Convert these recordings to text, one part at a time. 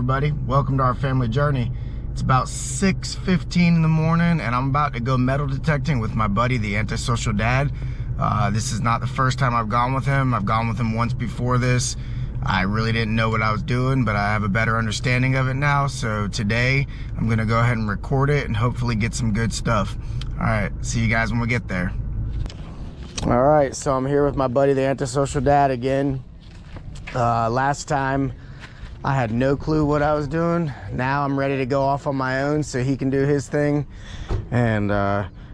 everybody, welcome to our family journey. It's about 6:15 in the morning and I'm about to go metal detecting with my buddy, the antisocial dad. This is not the first time I've gone with him. I've gone with him once before this. I really didn't know what I was doing, but I have a better understanding of it now. So today I'm gonna go ahead and record it and hopefully get some good stuff. All right, see you guys when we get there. All right, so I'm here with my buddy, the antisocial dad again. Last time I had no clue what I was doing. Now I'm ready to go off on my own so he can do his thing. And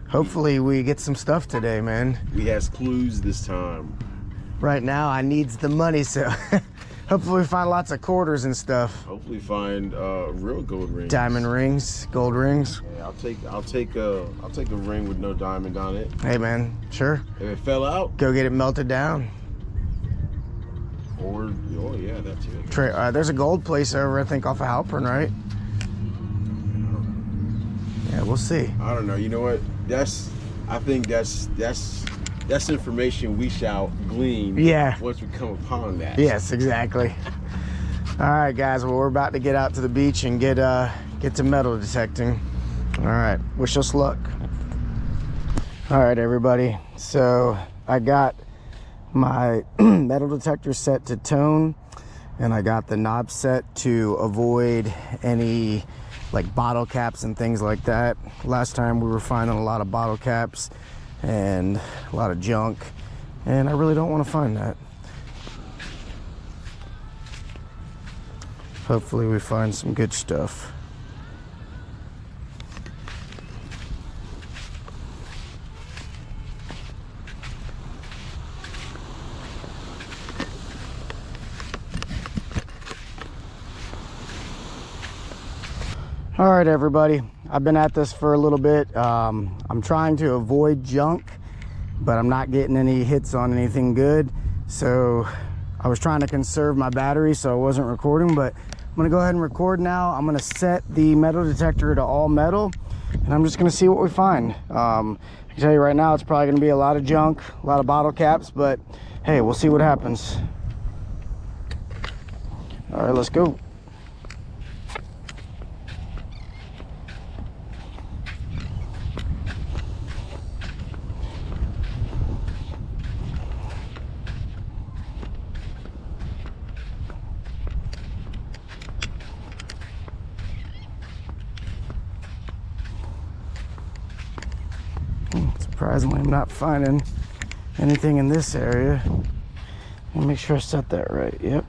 hopefully we get some stuff today, man. We has clues this time. Right now I needs the money, so hopefully we find lots of quarters and stuff. Hopefully find real gold rings. Diamond rings, gold rings. Yeah, I'll take a ring with no diamond on it. Hey man, sure. If it fell out, go get it melted down. Or, oh yeah, that's it. There's a gold place over, I think, off of Halpern, right? Yeah, we'll see. I don't know. You know what? I think that's information we shall glean. Yeah. Once we come upon that. Yes, exactly. All right, guys. Well, we're about to get out to the beach and get to metal detecting. All right. Wish us luck. All right, everybody. So I got my metal detector set to tone, and I got the knob set to avoid any like bottle caps and things like that. Last time we were finding a lot of bottle caps and a lot of junk, and I really don't want to find that. Hopefully we find some good stuff. All right, everybody, I've been at this for a little bit. I'm trying to avoid junk, but I'm not getting any hits on anything good. So I was trying to conserve my battery, so I wasn't recording, but I'm gonna go ahead and record now. I'm gonna set the metal detector to all metal, and I'm just gonna see what we find. I can tell you right now, it's probably gonna be a lot of junk, a lot of bottle caps, but hey, we'll see what happens. All right, let's go. Surprisingly, I'm not finding anything in this area. Let me make sure I set that right. Yep.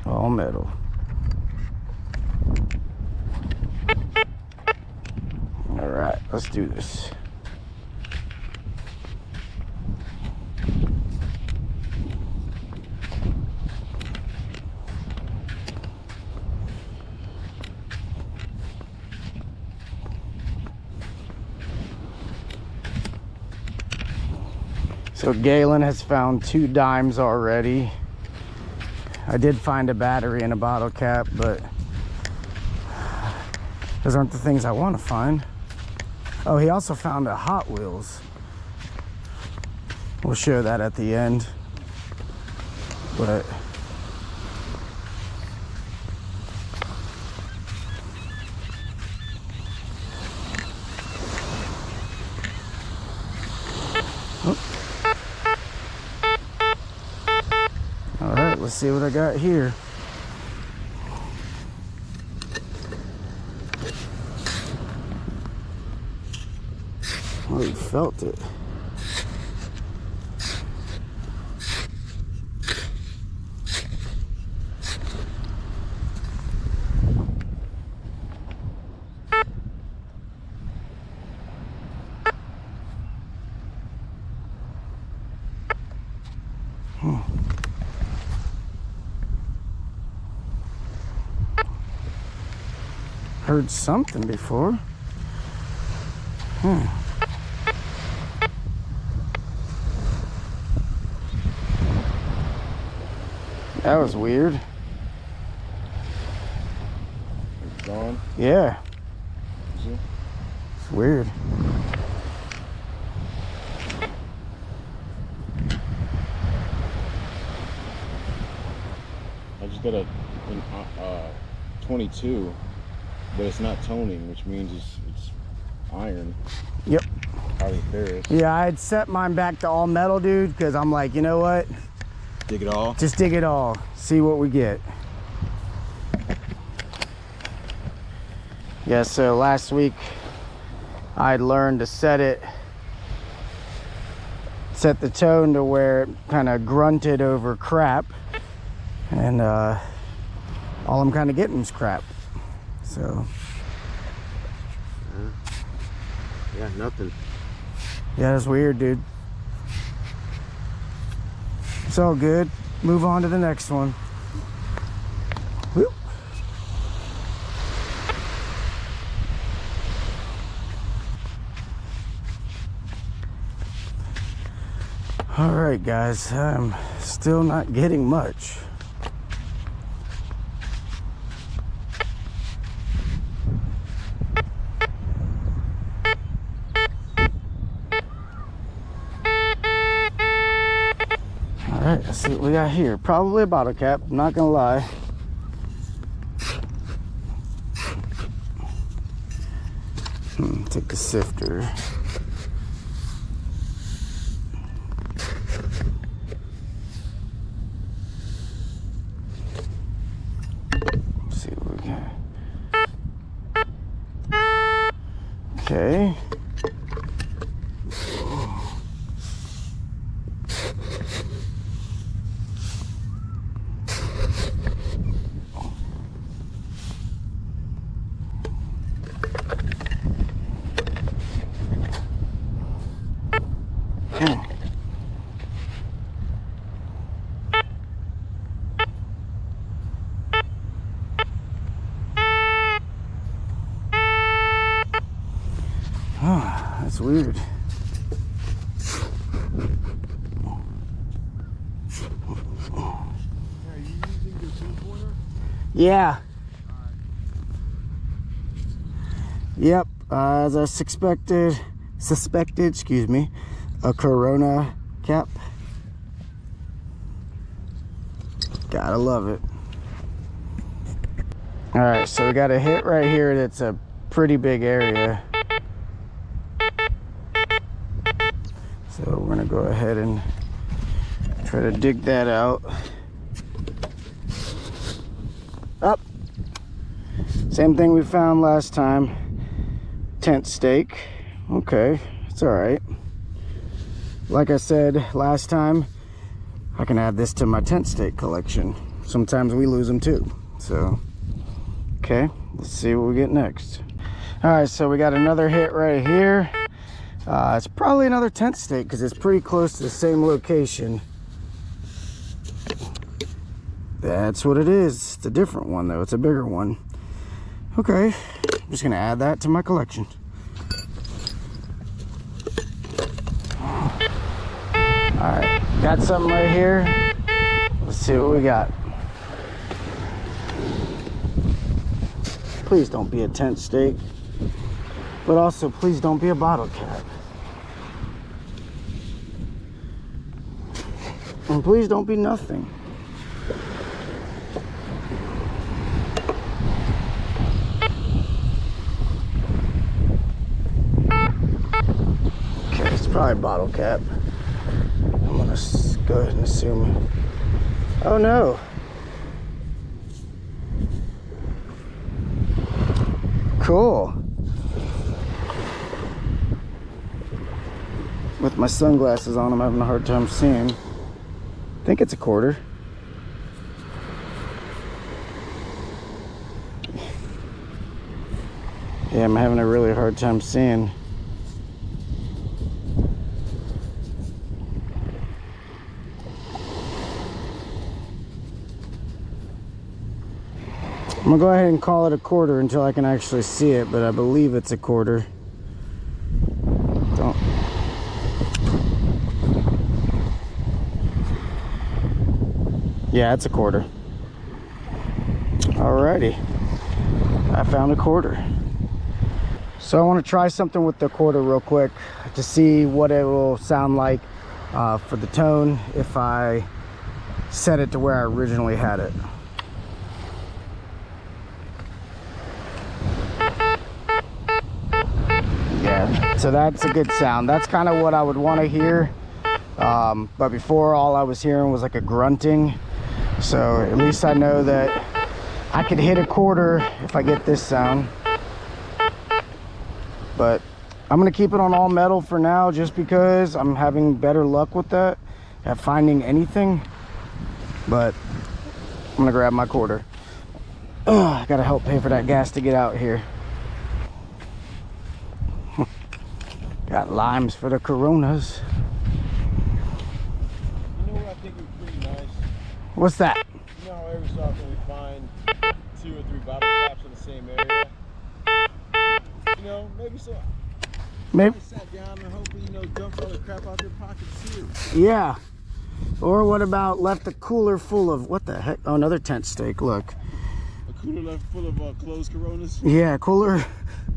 All metal. All right, let's do this. So Galen has found 2 dimes already. I did find a battery and a bottle cap, but those aren't the things I want to find. Oh, he also found a Hot Wheels. We'll show that at the end. But all right, let's see what I got here. Oh, he felt it. Heard something before. That was weird. It's gone? Yeah. Is it? It's weird. just got a 22, but it's not toning, which means it's iron. Yep. Probably ferrous. Yeah, I had set mine back to all metal, dude, because I'm like, you know what? Dig it all? Just dig it all. See what we get. Yeah, so last week I learned to set the tone to where it kind of grunted over crap, and all I'm kind of getting is crap. So yeah, nothing. yeah, that's weird, dude. It's all good. Move on to the next one. Whoop. All right, guys, I'm still not getting much. All right, let's see what we got here. Probably a bottle cap, I'm not gonna lie. Take the sifter. See what we got. Okay. Oh, that's weird. Are you using the two-pointer? Yeah. Yep. As I suspected, excuse me, a Corona cap. Gotta love it. All right, so we got a hit right here. That's a pretty big area. So we're gonna go ahead and try to dig that out. Up. Same thing we found last time. Tent stake. Okay, it's all right. Like I said last time, I can add this to my tent stake collection. Sometimes we lose them too. So, okay, let's see what we get next. All right, so we got another hit right here. It's probably another tent stake because it's pretty close to the same location. That's what it is. It's a different one though. It's a bigger one. Okay, I'm just gonna add that to my collection. All right, got something right here. Let's see what we got. Please don't be a tent stake, but also please don't be a bottle cap. And please don't be nothing. Okay, it's probably a bottle cap. I'm gonna go ahead and assume. Oh no. Cool. With my sunglasses on, I'm having a hard time seeing. I think it's a quarter. Yeah, I'm having a really hard time seeing. I'm gonna go ahead and call it a quarter until I can actually see it, but I believe it's a quarter. Don't. Yeah, it's a quarter. Alrighty, I found a quarter. So I want to try something with the quarter real quick to see what it will sound like for the tone if I set it to where I originally had it. So that's a good sound. That's kind of what I would want to hear. But before, all I was hearing was like a grunting. So at least I know that I could hit a quarter if I get this sound. But I'm gonna keep it on all metal for now, just because I'm having better luck with that at finding anything. But I'm gonna grab my quarter. I gotta help pay for that gas to get out here. Got limes for the Coronas. You know what I think would be pretty nice? What's that? You know how every so often we find 2 or 3 bottle caps in the same area? You know, maybe so. Maybe. Sat down and hopefully, you know, dumped all the crap out their pockets too. Yeah. Or what about left a cooler full of, what the heck? Oh, another tent steak, look. A cooler left full of closed Coronas? Yeah, cooler.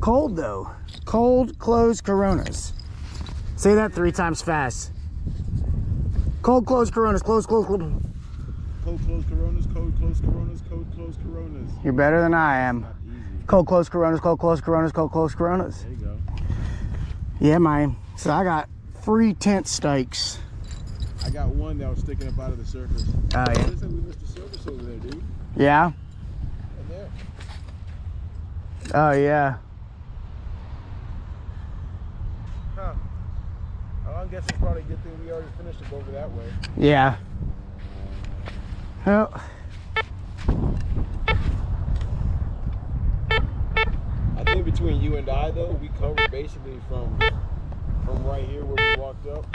Cold though. Cold, closed Coronas. Say that 3 times fast. Cold, closed Coronas. Closed, closed, closed. Cold, closed Coronas, cold, closed Coronas, cold, closed Coronas. You're better than I am. Not easy. Cold, closed Coronas, cold, closed Coronas, cold, closed Coronas. There you go. Yeah, man. So I got 3 tent steaks. I got one that was sticking up out of the surface. Oh, yeah. Looks like we missed the surface over there, dude. Yeah? Right there. Oh, yeah. Huh. Well, I'm guessing it's probably a good thing we already finished it over that way. Yeah. Well, I think between you and I, though, we covered basically from right here where we walked up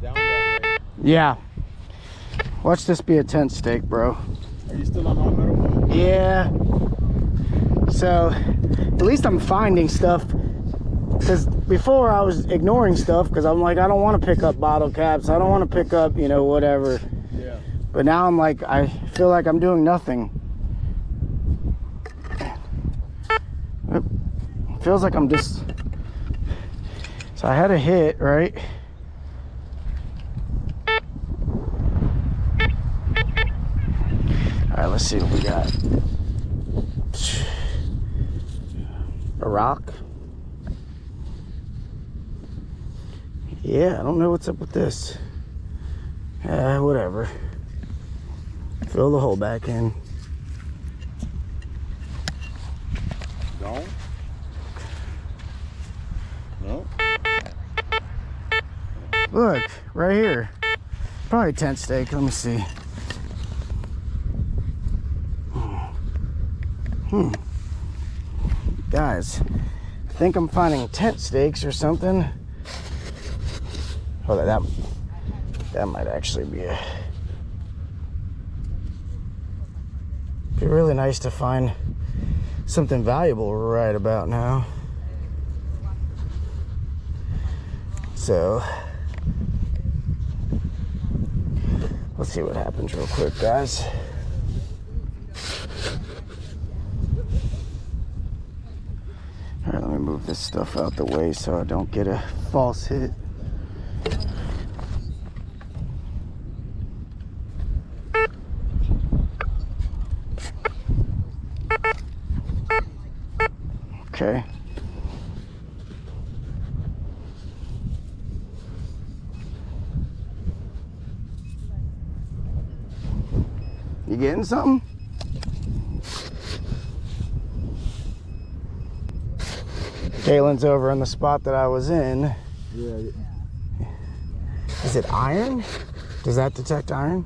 down that way. yeah. Watch this be a tent steak, bro. Are you still on all metal mode? Yeah. So, at least I'm finding stuff. Because before I was ignoring stuff because I'm like, I don't want to pick up bottle caps. I don't want to pick up, you know, whatever. Yeah. But now I'm like, I feel like I'm doing nothing. It feels like I'm just... So I had a hit, right? All right, let's see what we got. A rock. Yeah, I don't know what's up with this. Whatever. Fill the hole back in. Gone? No? Look, right here. Probably tent steak. Let me see. Guys, I think I'm finding tent steaks or something. Oh, that might actually be a... Be really nice to find something valuable right about now. So, let's see what happens real quick, guys. All right, let me move this stuff out the way so I don't get a false hit. Okay. You getting something? Galen's over in the spot that I was in. Yeah. Is it iron? Does that detect iron?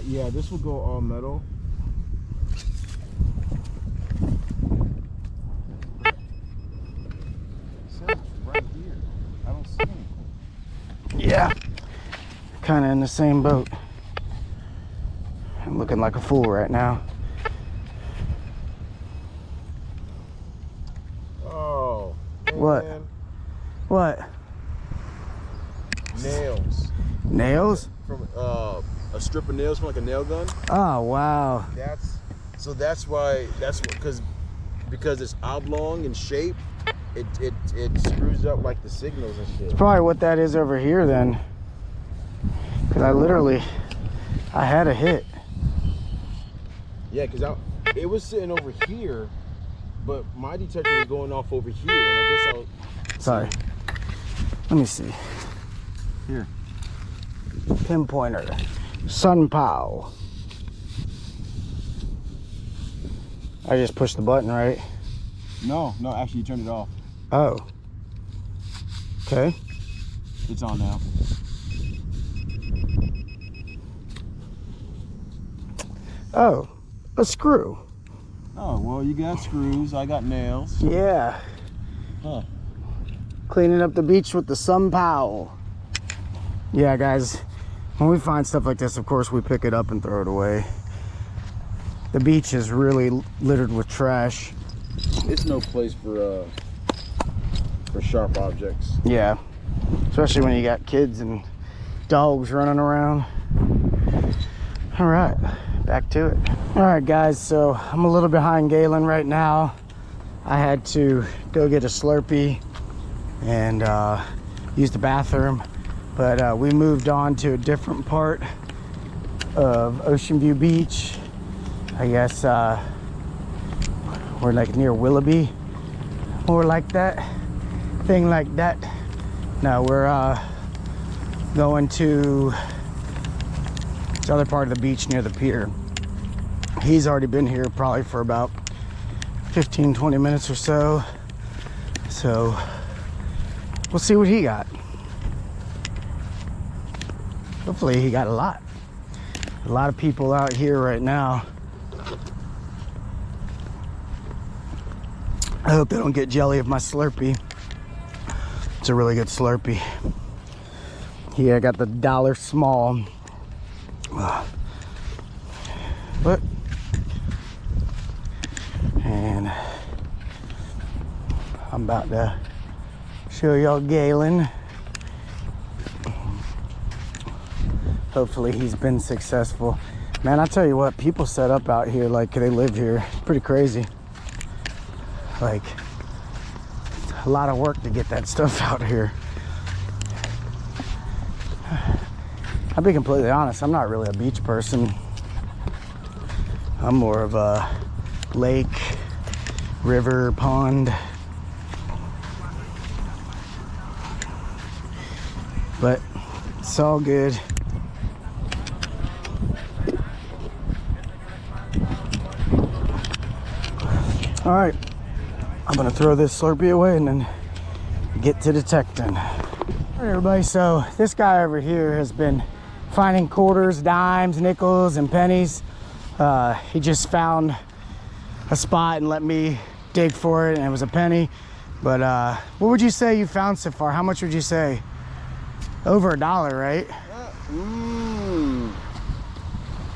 Yeah, this will go all metal. Right here. I don't see anything. Yeah. Kind of in the same boat. I'm looking like a fool right now. Oh. What? Man. What? Nails. Nails? From a strip of nails from like a nail gun. Oh, wow. That's why because it's oblong in shape, it screws up like the signals and shit. It's probably what that is over here then. Because I had a hit. Yeah, because it was sitting over here, but my detector was going off over here, and I guess Sorry. Let me see. Here. Pinpointer. Sun Pow. I just pushed the button, right? No, actually you turned it off. Oh. Okay. It's on now. Oh, a screw. Oh, well, you got screws. I got nails. Yeah. Huh. Cleaning up the beach with the Sun Pow. Yeah, guys, when we find stuff like this, of course, we pick it up and throw it away. The beach is really littered with trash. It's no place for sharp objects. Yeah, especially when you got kids and dogs running around. All right, back to it. All right, guys, so I'm a little behind Galen right now. I had to go get a Slurpee and use the bathroom, but we moved on to a different part of Ocean View Beach. I guess we're like near Willoughby, or like that thing like that. No, we're going to the other part of the beach near the pier. He's already been here probably for about 15-20 minutes or so, so we'll see what he got. Hopefully he got a lot of people out here right now. I hope they don't get jelly of my Slurpee. It's a really good Slurpee. Yeah, I got the $1 small. But and I'm about to show y'all Galen. Hopefully he's been successful. Man, I tell you what, people set up out here like they live here. It's pretty crazy. Like, a lot of work to get that stuff out here. I'll be completely honest, I'm not really a beach person. I'm more of a lake, river, pond. But it's all good. All right, I'm gonna throw this Slurpee away and then get to detecting. All right, everybody, so this guy over here has been finding quarters, dimes, nickels, and pennies. He just found a spot and let me dig for it, and it was a penny. But what would you say you found so far? How much would you say? Over $1, right?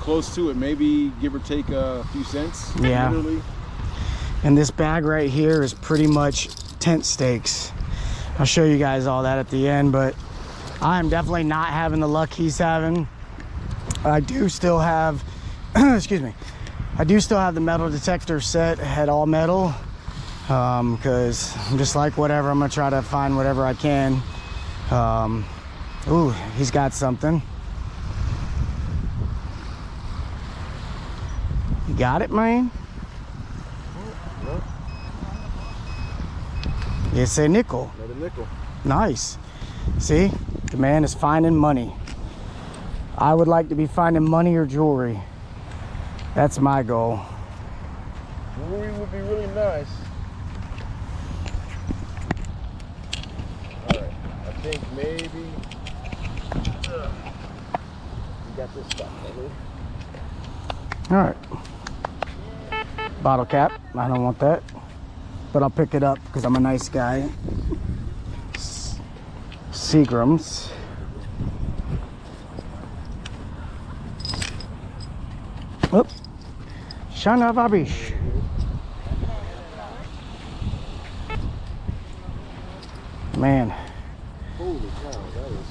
Close to it, maybe give or take a few cents. Yeah. Literally. And this bag right here is pretty much tent stakes. I'll show you guys all that at the end, but I am definitely not having the luck he's having. I do still have, excuse me, I do still have the metal detector set at all metal, because I'm just like, whatever, I'm gonna try to find whatever I can. Ooh, he's got something. You got it, man? It's a nickel. Another nickel. Nice. See, the man is finding money. I would like to be finding money or jewelry. That's my goal. Jewelry would be really nice. All right, I think maybe we got this stuff covered. All right. Bottle cap. I don't want that, but I'll pick it up because I'm a nice guy. Seagrams. Oop. Shana Vabish. Man. Holy cow, that is.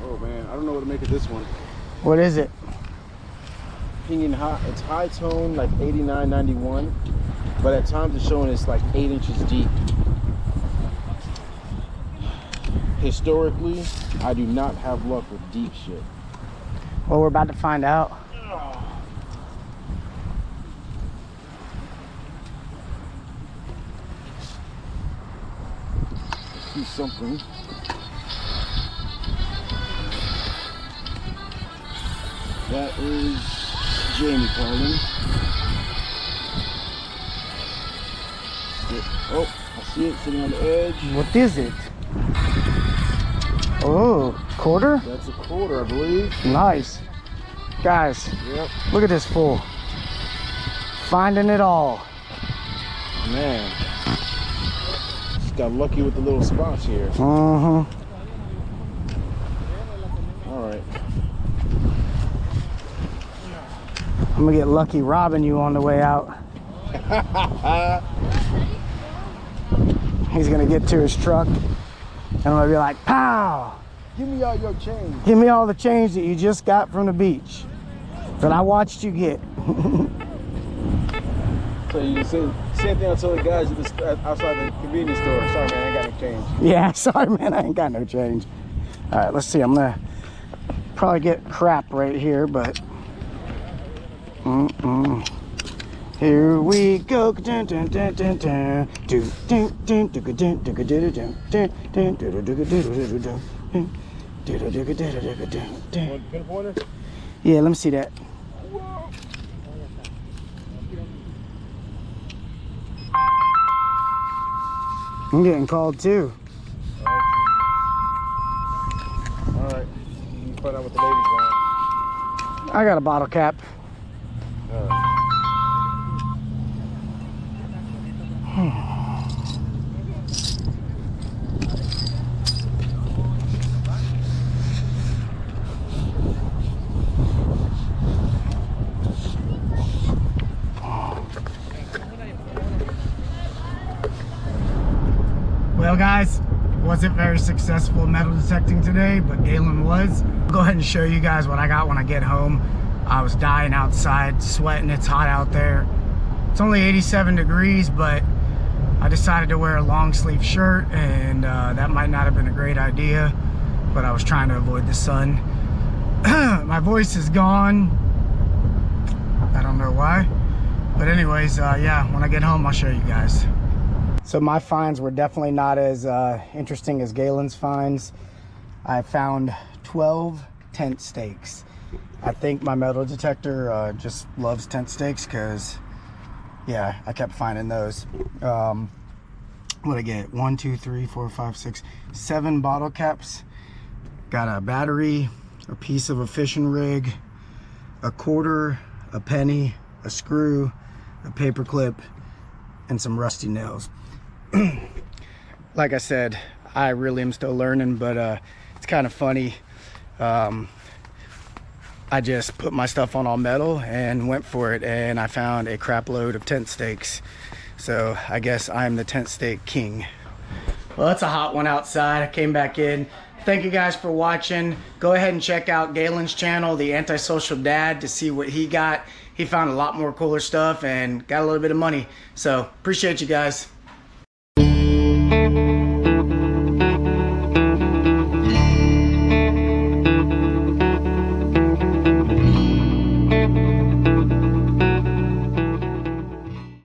Oh man, I don't know what to make of this one. What is it? Opinion high, it's high tone, like 89, 91, but at times it's showing it's like 8 inches deep. Historically, I do not have luck with deep shit. Well, we're about to find out. see something. That is Jamie calling. Oh, I see it sitting on the edge. What is it? Oh, quarter? That's a quarter, I believe. Nice. Guys, Yep. look at this fool. Finding it all. Man. Just got lucky with the little spots here. Uh-huh. All right. I'm gonna get lucky robbing you on the way out. He's gonna get to his truck and I'm gonna be like, pow! Give me all your change. Give me all the change that you just got from the beach that I watched you get. So you say same thing I told the guys outside the convenience store. Sorry, man, I ain't got no change. Yeah, sorry, man, I ain't got no change. All right, let's see. I'm gonna probably get crap right here, but here we go. Pinpointer? Yeah, let me see that. I'm getting called too. All right. You find out what the ladies want. I got a bottle cap. All right. Well, guys, wasn't very successful metal detecting today, but Galen was. I'll go ahead and show you guys what I got when I get home. I was dying outside, sweating. It's hot out there. It's only 87 degrees, but I decided to wear a long sleeve shirt, and that might not have been a great idea, but I was trying to avoid the sun. My voice is gone. I don't know why. But anyways, yeah, when I get home, I'll show you guys. So my finds were definitely not as interesting as Galen's finds. I found 12 tent stakes. I think my metal detector just loves tent stakes because, yeah, I kept finding those. What I get? 1, 2, 3, 4, 5, 6, 7 bottle caps. Got a battery, a piece of a fishing rig, a quarter, a penny, a screw, a paper clip, and some rusty nails. Like I said, I really am still learning, but it's kind of funny. I just put my stuff on all metal and went for it, and I found a crap load of tent stakes. So I guess I'm the tent stake king. Well, it's a hot one outside. I came back in. Thank you guys for watching. Go ahead and check out Galen's channel, The Antisocial Dad, to see what he got. He found a lot more cooler stuff and got a little bit of money. So appreciate you guys.